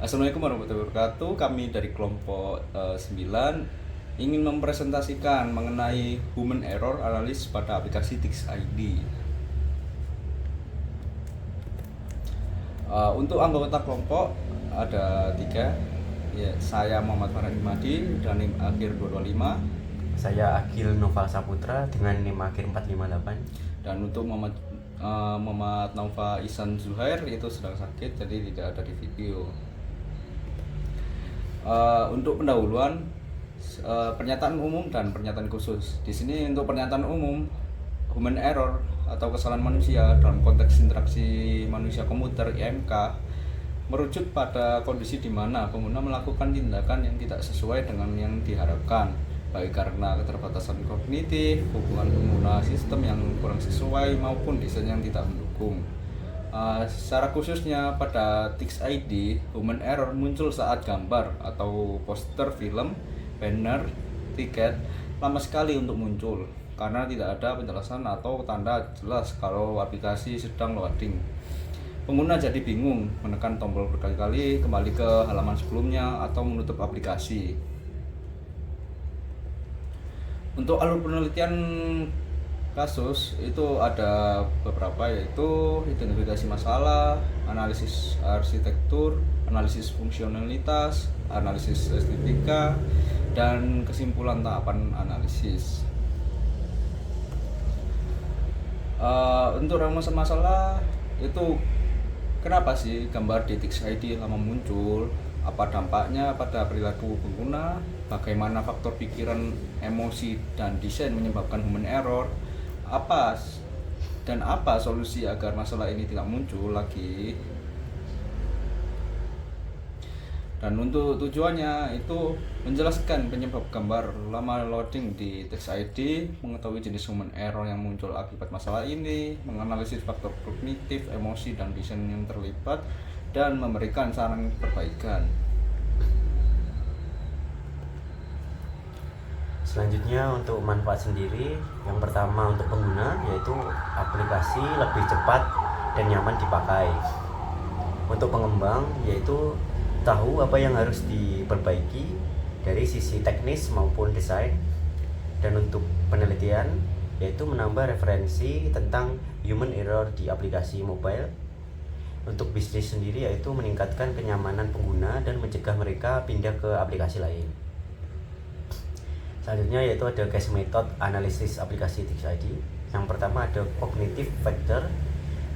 Assalamualaikum warahmatullahi wabarakatuh. Kami dari kelompok 9 ingin mempresentasikan mengenai human error analysis pada aplikasi Tix ID. Untuk anggota kelompok ada 3. Ya, saya Muhammad Farhan Imadi dan NIM akhir 225. Saya Agil Noval Saputra dengan NIM akhir 458. Dan untuk Muhammad Naufa Ihsan Zuhair itu sedang sakit, jadi tidak ada di video. Untuk pendahuluan, pernyataan umum dan pernyataan khusus. Di sini untuk pernyataan umum, human error atau kesalahan manusia dalam konteks interaksi manusia komputer (IMK) merujuk pada kondisi di mana pengguna melakukan tindakan yang tidak sesuai dengan yang diharapkan, baik karena keterbatasan kognitif, hubungan pengguna sistem yang kurang sesuai, maupun desain yang tidak mendukung. Secara khususnya pada Tix ID, human error muncul saat gambar atau poster film, banner, tiket lama sekali untuk muncul karena tidak ada penjelasan atau tanda jelas kalau aplikasi sedang loading. Pengguna jadi bingung menekan tombol berkali-kali, kembali ke halaman sebelumnya, atau menutup aplikasi. Untuk alur penelitian kasus itu ada beberapa, yaitu identifikasi masalah, analisis arsitektur, analisis fungsionalitas, analisis estetika, dan kesimpulan tahapan analisis. Untuk rumusan masalah itu, kenapa sih gambar di Tix ID lama muncul? Apa dampaknya pada perilaku pengguna? Bagaimana faktor pikiran, emosi, dan desain menyebabkan human error? Apa solusi agar masalah ini tidak muncul lagi? Dan untuk tujuannya itu menjelaskan penyebab gambar lama loading di Tix ID, mengetahui jenis human error yang muncul akibat masalah ini, menganalisis faktor kognitif, emosi, dan desain yang terlibat, dan memberikan saran perbaikan. Selanjutnya untuk manfaat sendiri, yang pertama untuk pengguna yaitu aplikasi lebih cepat dan nyaman dipakai. Untuk pengembang yaitu tahu apa yang harus diperbaiki dari sisi teknis maupun desain. Dan untuk penelitian yaitu menambah referensi tentang human error di aplikasi mobile. Untuk bisnis sendiri yaitu meningkatkan kenyamanan pengguna dan mencegah mereka pindah ke aplikasi lain. Selanjutnya yaitu ada case method analisis aplikasi Tix ID. Yang pertama ada cognitive factor,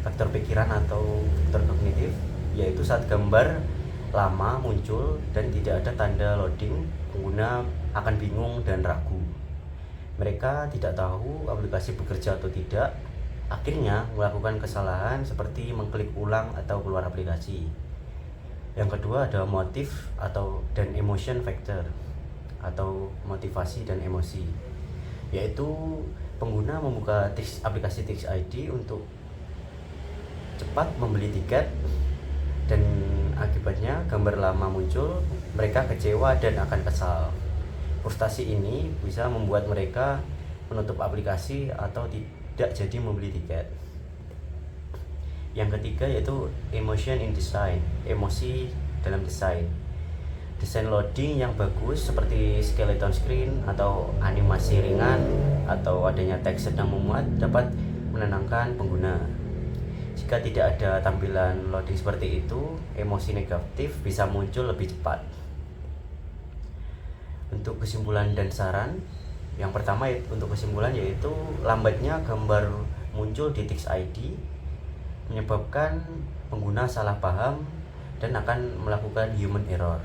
faktor pikiran atau faktor kognitif, yaitu saat gambar lama muncul dan tidak ada tanda loading, pengguna akan bingung dan ragu. Mereka tidak tahu aplikasi bekerja atau tidak, akhirnya melakukan kesalahan seperti mengklik ulang atau keluar aplikasi. Yang kedua ada motif dan emotion factor atau motivasi dan emosi, yaitu pengguna membuka aplikasi Tix ID untuk cepat membeli tiket dan akibatnya gambar lama muncul, mereka kecewa dan akan kesal. Frustasi ini bisa membuat mereka menutup aplikasi atau tidak jadi membeli tiket. Yang ketiga yaitu emotion in design, emosi dalam desain. Desain loading yang bagus seperti skeleton screen atau animasi ringan atau adanya teks sedang memuat dapat menenangkan pengguna. Jika tidak ada tampilan loading seperti itu, emosi negatif bisa muncul lebih cepat. Untuk kesimpulan dan saran, yang pertama untuk kesimpulan yaitu lambatnya gambar muncul di Tix ID menyebabkan pengguna salah paham dan akan melakukan human error.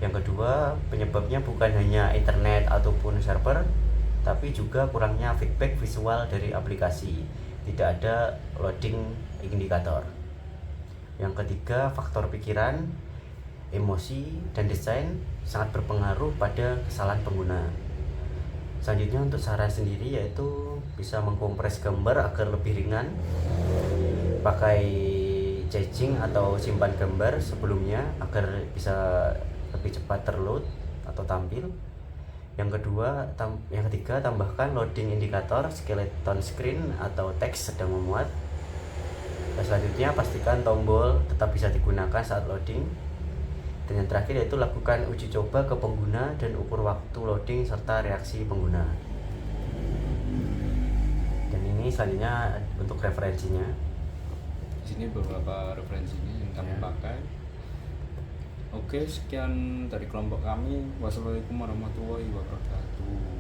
Yang kedua, penyebabnya bukan hanya internet ataupun server, tapi juga kurangnya feedback visual dari aplikasi. Tidak ada loading indikator. Yang ketiga, faktor pikiran, emosi, dan desain sangat berpengaruh pada kesalahan pengguna. Selanjutnya untuk saran sendiri yaitu bisa mengkompres gambar agar lebih ringan, pakai caching atau simpan gambar sebelumnya agar bisa lebih cepat terload atau tampil. Yang ketiga, tambahkan loading indikator, skeleton screen atau teks sedang memuat. Dan selanjutnya pastikan tombol tetap bisa digunakan saat loading. Dan yang terakhir yaitu lakukan uji coba ke pengguna dan ukur waktu loading serta reaksi pengguna. Dan ini selanjutnya untuk referensinya. Di sini beberapa referensinya yang kami Ya. pakai. Oke, sekian dari kelompok kami. Wassalamualaikum warahmatullahi wabarakatuh.